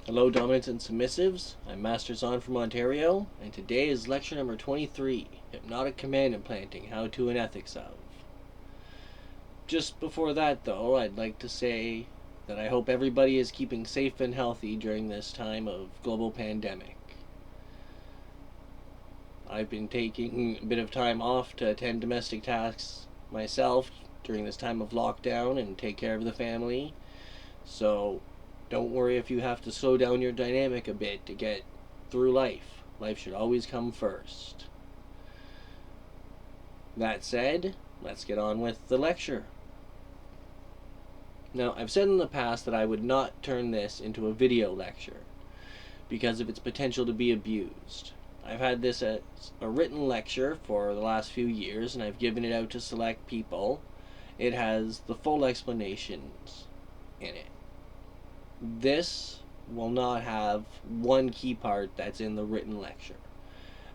Hello, dominants and submissives. I'm Master Zahn from Ontario, and today is lecture number 23, Hypnotic Command Implanting, How to and Ethics of. Just before that, though, I'd like to say that I hope everybody is keeping safe and healthy during this time of global pandemic. I've been taking a bit of time off to attend domestic tasks myself during this time of lockdown and take care of the family, so don't worry if you have to slow down your dynamic a bit to get through life. Life should always come first. That said, let's get on with the lecture. Now, I've said in the past that I would not turn this into a video lecture because of its potential to be abused. I've had this as a written lecture for the last few years, and I've given it out to select people. It has the full explanations in it. This will not have one key part that's in the written lecture,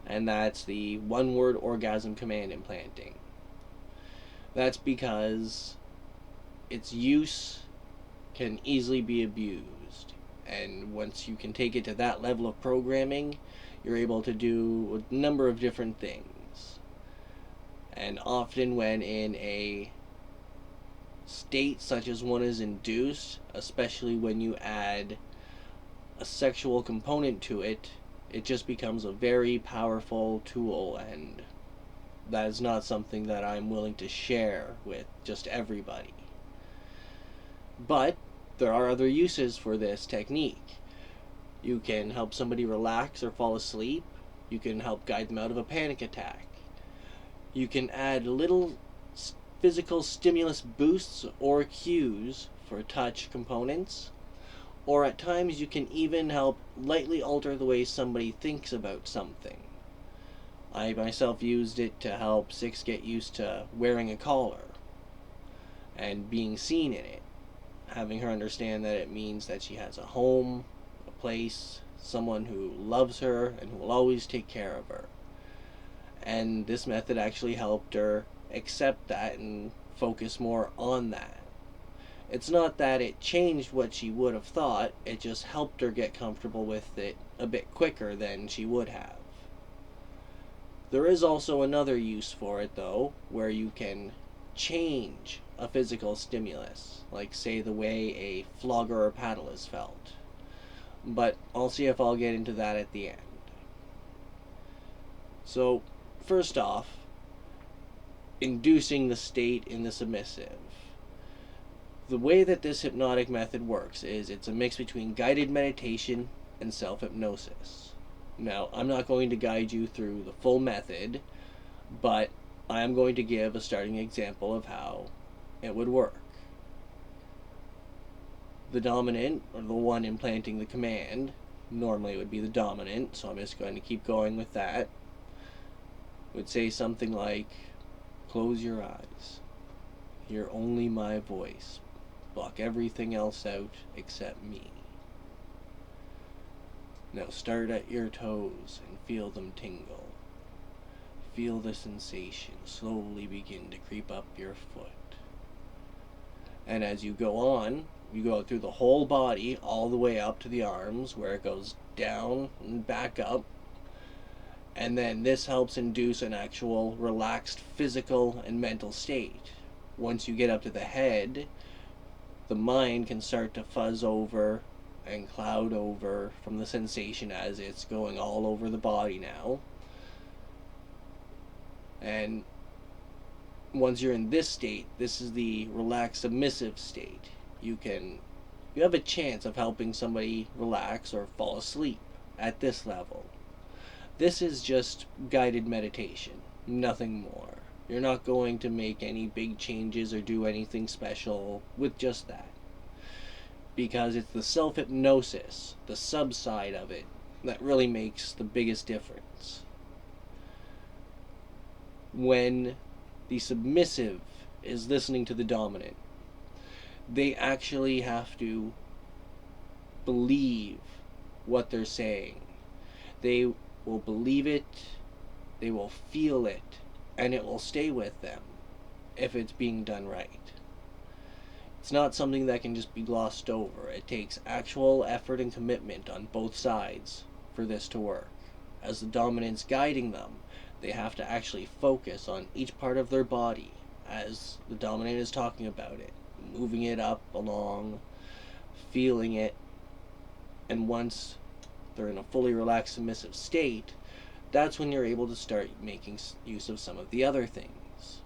and that's the one-word orgasm command implanting. That's because its use can easily be abused, and once you can take it to that level of programming, you're able to do a number of different things. And often when in a state such as one is induced, especially when you add a sexual component to it, it just becomes a very powerful tool, and that is not something that I'm willing to share with just everybody. But there are other uses for this technique. You can help somebody relax or fall asleep. You can help guide them out of a panic attack. You can add little physical stimulus boosts or cues for touch components, or at times you can even help lightly alter the way somebody thinks about something. I myself used it to help Six get used to wearing a collar and being seen in it, having her understand that it means that she has a home, a place, someone who loves her and who will always take care of her. And this method actually helped her accept that and focus more on that. It's not that it changed what she would have thought, it just helped her get comfortable with it a bit quicker than she would have. There is also another use for it, though, where you can change a physical stimulus, like say the way a flogger or paddle is felt. But I'll see if I'll get into that at the end. So, first off, inducing the state in the submissive. The way that this hypnotic method works is it's a mix between guided meditation and self-hypnosis. Now, I'm not going to guide you through the full method, but I am going to give a starting example of how it would work. The dominant, or the one implanting the command, normally it would be the dominant, so I'm just going to keep going with that, would say something like, close your eyes, hear only my voice, block everything else out except me. Now start at your toes and feel them tingle. Feel the sensation slowly begin to creep up your foot. And as you go on, you go through the whole body all the way up to the arms, where it goes down and back up. And then this helps induce an actual relaxed physical and mental state. Once you get up to the head, the mind can start to fuzz over and cloud over from the sensation as it's going all over the body now. And once you're in this state, this is the relaxed submissive state. You have a chance of helping somebody relax or fall asleep at this level. This is just guided meditation, nothing more. You're not going to make any big changes or do anything special with just that, because it's the self-hypnosis, the sub-side of it, that really makes the biggest difference. When the submissive is listening to the dominant, they actually have to believe what they're saying. They will believe it, they will feel it, and it will stay with them if it's being done right. It's not something that can just be glossed over. It takes actual effort and commitment on both sides for this to work. As the dominant's guiding them, they have to actually focus on each part of their body as the dominant is talking about it, moving it up, along, feeling it, and once they're in a fully relaxed submissive state, that's when you're able to start making use of some of the other things.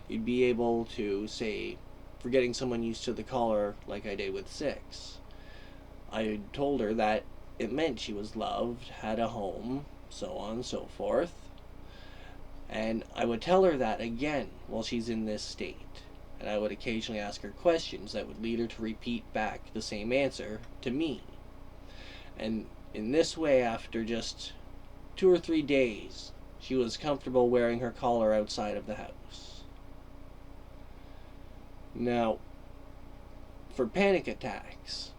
You'd be able to, say, for getting someone used to the collar like I did with 6, I told her that it meant she was loved, had a home, so on and so forth. And I would tell her that again while she's in this state. And I would occasionally ask her questions that would lead her to repeat back the same answer to me. And in this way, after just 2 or 3 days, she was comfortable wearing her collar outside of the house. Now, for panic attacks,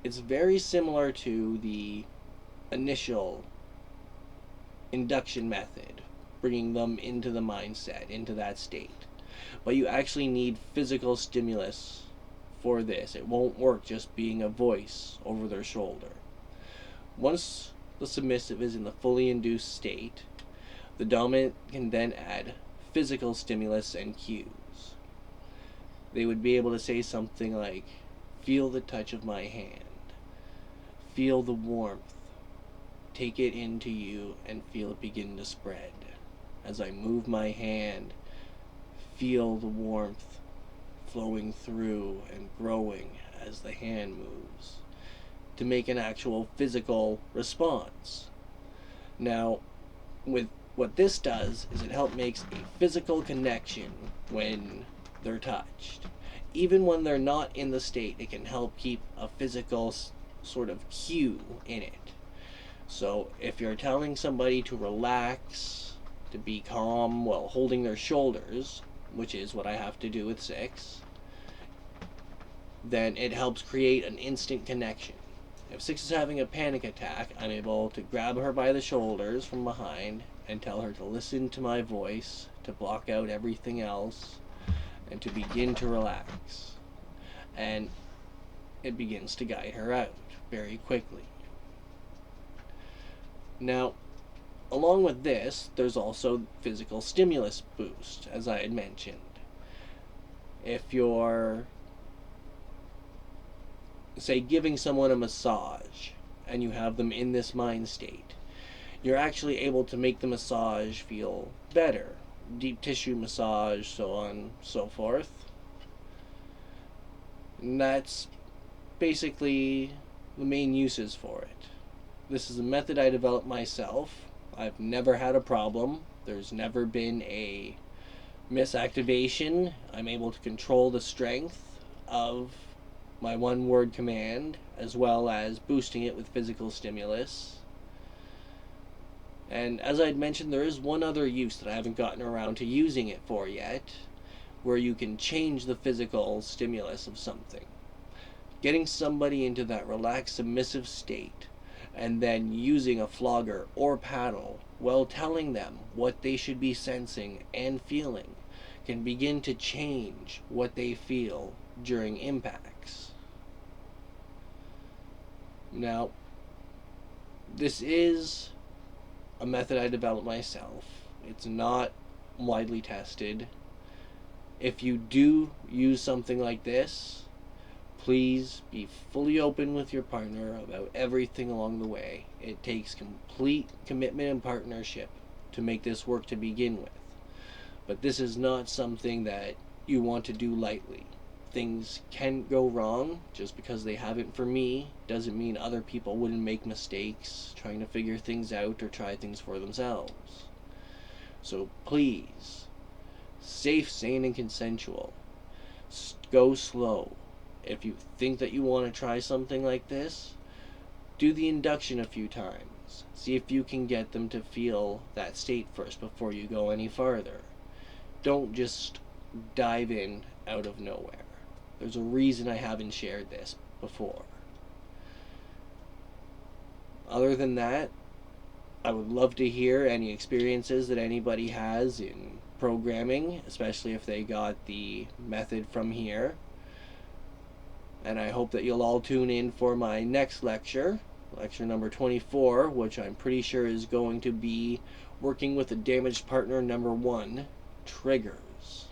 it's very similar to the initial induction method, bringing them into the mindset, into that state. But you actually need physical stimulus for this. It won't work just being a voice over their shoulder. Once the submissive is in the fully induced state, the dominant can then add physical stimulus and cues. They would be able to say something like, "Feel the touch of my hand. Feel the warmth. Take it into you and feel it begin to spread. As I move my hand, feel the warmth flowing through and growing as the hand moves," to make an actual physical response. Now, with what this does is it helps makes a physical connection when they're touched. Even when they're not in the state, it can help keep a physical sort of cue in it. So if you're telling somebody to relax, to be calm while holding their shoulders, which is what I have to do with 6, then it helps create an instant connection. If 6 is having a panic attack, I'm able to grab her by the shoulders from behind and tell her to listen to my voice, to block out everything else, and to begin to relax. And it begins to guide her out very quickly. Now, along with this, there's also physical stimulus boost, as I had mentioned. If you're, say, giving someone a massage and you have them in this mind state, you're actually able to make the massage feel better. Deep tissue massage, so on and so forth. And that's basically the main uses for it. This is a method I developed myself. I've never had a problem. There's never been a misactivation. I'm able to control the strength of my one-word command, as well as boosting it with physical stimulus. And as I'd mentioned, there is one other use that I haven't gotten around to using it for yet, where you can change the physical stimulus of something. Getting somebody into that relaxed, submissive state, and then using a flogger or paddle while telling them what they should be sensing and feeling can begin to change what they feel during impacts. Now, this is a method I developed myself. It's not widely tested. If you do use something like this, please be fully open with your partner about everything along the way. It takes complete commitment and partnership to make this work to begin with. But this is not something that you want to do lightly. Things can go wrong. Just because they haven't for me doesn't mean other people wouldn't make mistakes trying to figure things out or try things for themselves. So please, safe, sane, and consensual. Go slow. If you think that you want to try something like this, do the induction a few times. See if you can get them to feel that state first before you go any farther. Don't just dive in out of nowhere. There's a reason I haven't shared this before. Other than that, I would love to hear any experiences that anybody has in programming, especially if they got the method from here. And I hope that you'll all tune in for my next lecture, lecture number 24, which I'm pretty sure is going to be working with a damaged partner number 1, triggers.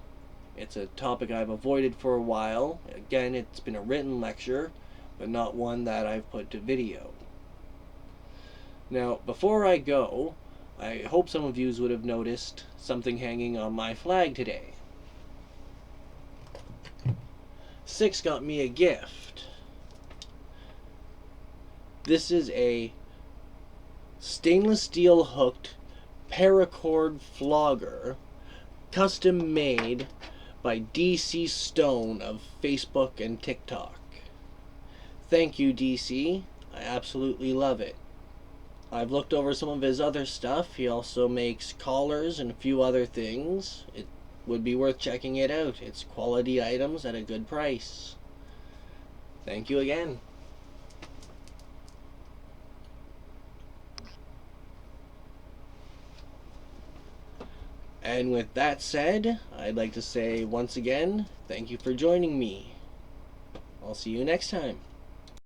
It's a topic I've avoided for a while. Again, it's been a written lecture, but not one that I've put to video. Now, before I go, I hope some of you would have noticed something hanging on my flag today. 6 got me a gift. This is a stainless steel hooked paracord flogger, custom made by DC Stone of Facebook and TikTok. Thank you, DC. I absolutely love it. I've looked over some of his other stuff. He also makes collars and a few other things. It would be worth checking it out. It's quality items at a good price. Thank you again. And with that said, I'd like to say once again, thank you for joining me. I'll see you next time.